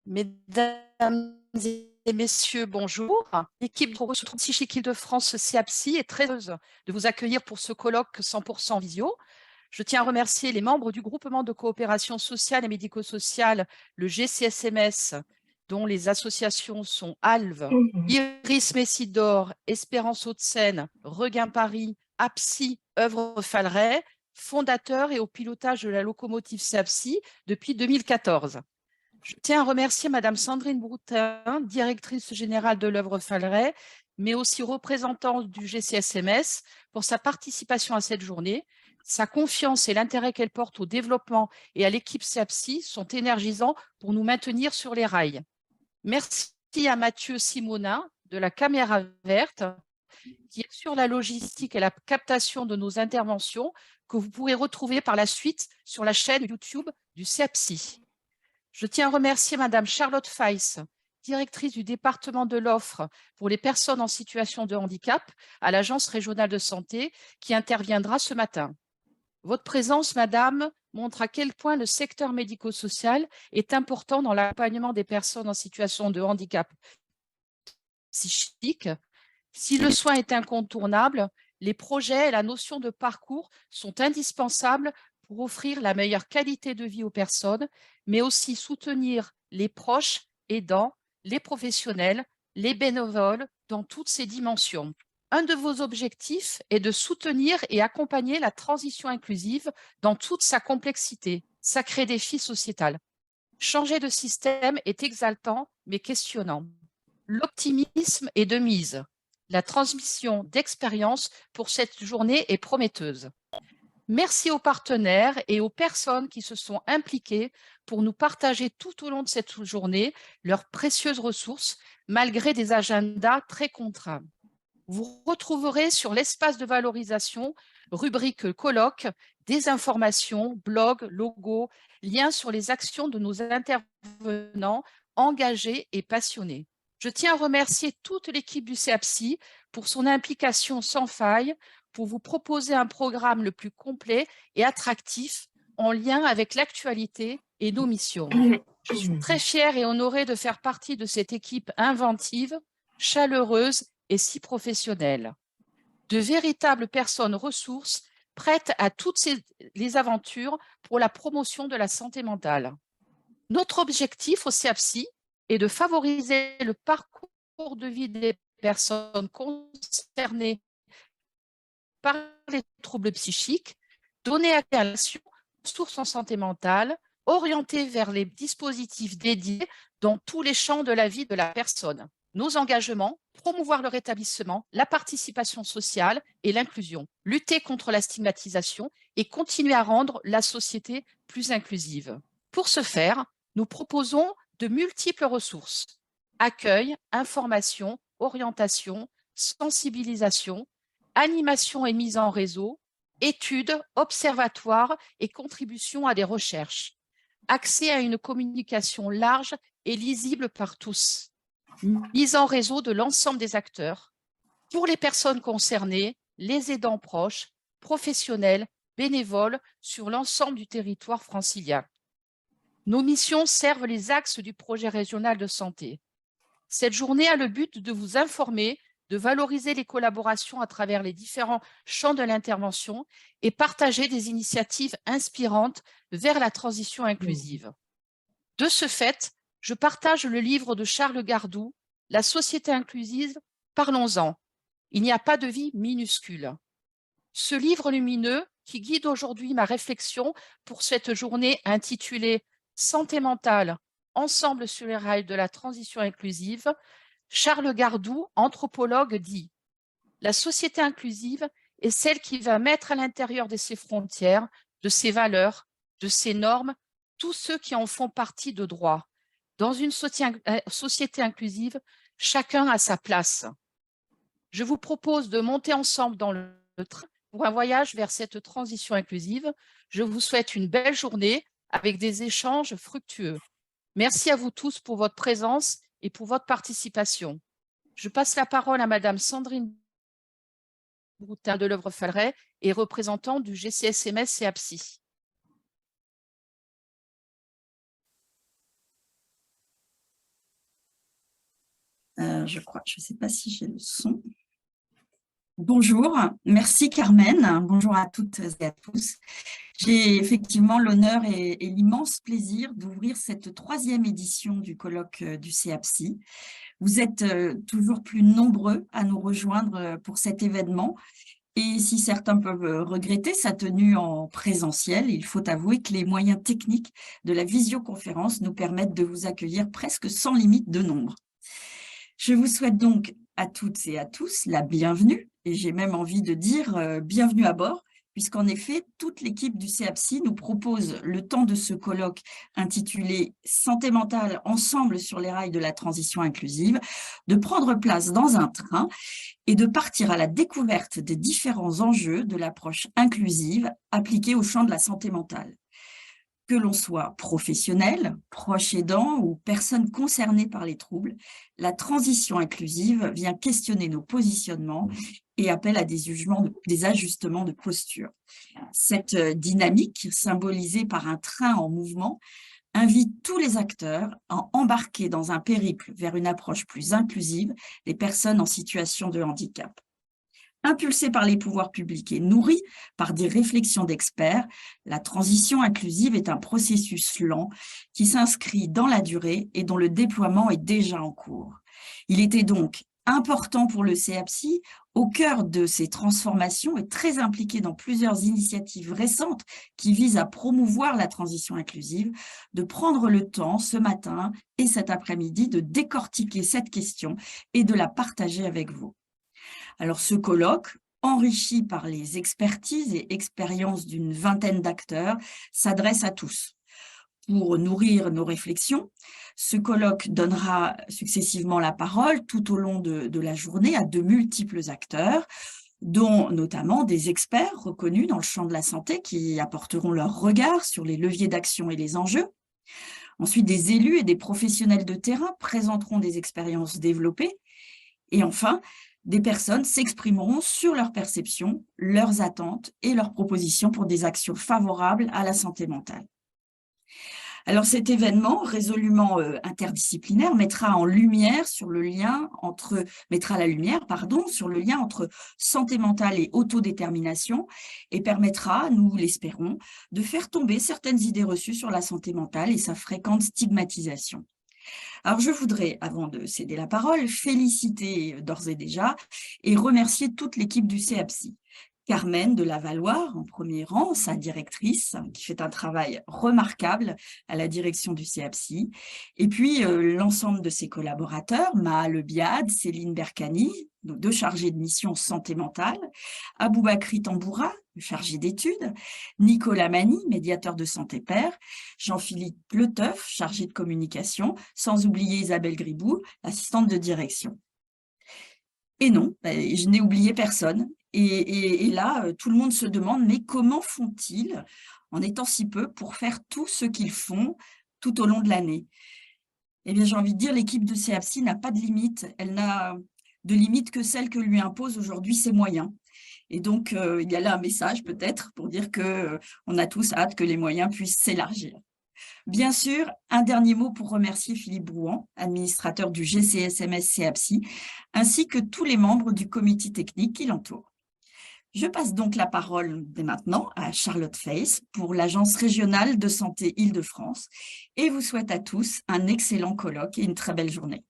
Mesdames et messieurs, bonjour. L'équipe de ressources psychiques Île-de-France CAPSI est très heureuse de vous accueillir pour ce colloque 100% visio. Je tiens à remercier les membres du groupement de coopération sociale et médico-sociale, le GCSMS, dont les associations sont ALVE, Iris Messidor, Espérance Hauts-de-Seine, Regain Paris, APSI, Œuvre Falleret, fondateur et au pilotage de la locomotive CAPSI depuis 2014. Je tiens à remercier Madame Sandrine Broutin, directrice générale de l'œuvre Falleret, mais aussi représentante du GCSMS, pour sa participation à cette journée. Sa confiance et l'intérêt qu'elle porte au développement et à l'équipe CAPSI sont énergisants pour nous maintenir sur les rails. Merci à Mathieu Simonin de la Caméra Verte, qui assure la logistique et la captation de nos interventions, que vous pourrez retrouver par la suite sur la chaîne YouTube du CAPSI. Je tiens à remercier Madame Charlotte Feiss, directrice du département de l'offre pour les personnes en situation de handicap à l'Agence régionale de santé, qui interviendra ce matin. Votre présence, Madame, montre à quel point le secteur médico-social est important dans l'accompagnement des personnes en situation de handicap psychique. Si le soin est incontournable, les projets et la notion de parcours sont indispensables pour offrir la meilleure qualité de vie aux personnes, mais aussi soutenir les proches, aidants, les professionnels, les bénévoles dans toutes ces dimensions. Un de vos objectifs est de soutenir et accompagner la transition inclusive dans toute sa complexité, sacré défi sociétal. Changer de système est exaltant, mais questionnant. L'optimisme est de mise. La transmission d'expérience pour cette journée est prometteuse. Merci aux partenaires et aux personnes qui se sont impliquées pour nous partager tout au long de cette journée leurs précieuses ressources, malgré des agendas très contraints. Vous retrouverez sur l'espace de valorisation, rubrique colloque, des informations, blogs, logos, liens sur les actions de nos intervenants engagés et passionnés. Je tiens à remercier toute l'équipe du CAPSI pour son implication sans faille pour vous proposer un programme le plus complet et attractif en lien avec l'actualité et nos missions. Je suis très fière et honorée de faire partie de cette équipe inventive, chaleureuse et si professionnelle. De véritables personnes ressources prêtes à toutes les aventures pour la promotion de la santé mentale. Notre objectif au CAPSI est de favoriser le parcours de vie des personnes concernées par les troubles psychiques, donner accès à la ressources en santé mentale, orienter vers les dispositifs dédiés dans tous les champs de la vie de la personne. Nos engagements, promouvoir le rétablissement, la participation sociale et l'inclusion, lutter contre la stigmatisation et continuer à rendre la société plus inclusive. Pour ce faire, nous proposons de multiples ressources: accueil, information, orientation, sensibilisation, animation et mise en réseau, études, observatoires et contributions à des recherches, accès à une communication large et lisible par tous, mise en réseau de l'ensemble des acteurs, pour les personnes concernées, les aidants proches, professionnels, bénévoles sur l'ensemble du territoire francilien. Nos missions servent les axes du projet régional de santé. Cette journée a le but de vous informer, de valoriser les collaborations à travers les différents champs de l'intervention et partager des initiatives inspirantes vers la transition inclusive. De ce fait, je partage le livre de Charles Gardou, La société inclusive, parlons-en. Il n'y a pas de vie minuscule. Ce livre lumineux qui guide aujourd'hui ma réflexion pour cette journée intitulée Santé mentale, ensemble sur les rails de la transition inclusive, Charles Gardou, anthropologue, dit: la société inclusive est celle qui va mettre à l'intérieur de ses frontières, de ses valeurs, de ses normes, tous ceux qui en font partie de droit. Dans une société inclusive, chacun a sa place. Je vous propose de monter ensemble dans le train pour un voyage vers cette transition inclusive. Je vous souhaite une belle journée avec des échanges fructueux. Merci à vous tous pour votre présence et pour votre participation. Je passe la parole à Madame Sandrine Broutin de l'œuvre Falleret et représentant du GCSMS et APSI. Je crois, je ne sais pas si j'ai le son. Bonjour, merci Carmen, bonjour à toutes et à tous. J'ai effectivement l'honneur et l'immense plaisir d'ouvrir cette 3e édition du colloque du CEAPSI. Vous êtes toujours plus nombreux à nous rejoindre pour cet événement. Et si certains peuvent regretter sa tenue en présentiel, il faut avouer que les moyens techniques de la visioconférence nous permettent de vous accueillir presque sans limite de nombre. Je vous souhaite donc à toutes et à tous la bienvenue, et j'ai même envie de dire bienvenue à bord, puisqu'en effet, toute l'équipe du CEAPSI nous propose le temps de ce colloque intitulé « Santé mentale ensemble sur les rails de la transition inclusive », de prendre place dans un train et de partir à la découverte des différents enjeux de l'approche inclusive appliquée au champ de la santé mentale. Que l'on soit professionnel, proche aidant ou personne concernée par les troubles, la transition inclusive vient questionner nos positionnements et appelle à des ajustements de posture. Cette dynamique, symbolisée par un train en mouvement, invite tous les acteurs à embarquer dans un périple vers une approche plus inclusive des personnes en situation de handicap. Impulsée par les pouvoirs publics et nourrie par des réflexions d'experts, la transition inclusive est un processus lent qui s'inscrit dans la durée et dont le déploiement est déjà en cours. Il était donc important pour le CEAPSI, au cœur de ces transformations et très impliqué dans plusieurs initiatives récentes qui visent à promouvoir la transition inclusive, de prendre le temps ce matin et cet après-midi de décortiquer cette question et de la partager avec vous. Alors, ce colloque, enrichi par les expertises et expériences d'une vingtaine d'acteurs, s'adresse à tous. Pour nourrir nos réflexions, ce colloque donnera successivement la parole tout au long de la journée à de multiples acteurs, dont notamment des experts reconnus dans le champ de la santé qui apporteront leur regard sur les leviers d'action et les enjeux. Ensuite, des élus et des professionnels de terrain présenteront des expériences développées. Et enfin, des personnes s'exprimeront sur leurs perceptions, leurs attentes et leurs propositions pour des actions favorables à la santé mentale. Alors cet événement résolument interdisciplinaire mettra la lumière sur le lien entre santé mentale et autodétermination et permettra, nous l'espérons, de faire tomber certaines idées reçues sur la santé mentale et sa fréquente stigmatisation. Alors, je voudrais, avant de céder la parole, féliciter d'ores et déjà et remercier toute l'équipe du CEAPSI. Carmen de Lavalloire, en premier rang, sa directrice, qui fait un travail remarquable à la direction du CEAPSI, et puis l'ensemble de ses collaborateurs, Maha Lebiad, Céline Berkani, nos 2 chargés de mission santé mentale, Aboubakri Tamboura, chargé d'études, Nicolas Mani, médiateur de Santé Père, Jean-Philippe Leteuf, chargé de communication, sans oublier Isabelle Gribou, assistante de direction. Et non, je n'ai oublié personne. Et là, tout le monde se demande, mais comment font-ils, en étant si peu, pour faire tout ce qu'ils font tout au long de l'année? Eh bien, j'ai envie de dire, l'équipe de CEAPSI n'a pas de limite. Elle n'a de limite que celle que lui imposent aujourd'hui ses moyens. Et donc, il y a là un message peut-être pour dire qu'on a tous hâte que les moyens puissent s'élargir. Bien sûr, un dernier mot pour remercier Philippe Brouan, administrateur du GCSMS CEAPSI, ainsi que tous les membres du comité technique qui l'entourent. Je passe donc la parole dès maintenant à Charlotte Feiss pour l'Agence régionale de santé Île-de-France et vous souhaite à tous un excellent colloque et une très belle journée.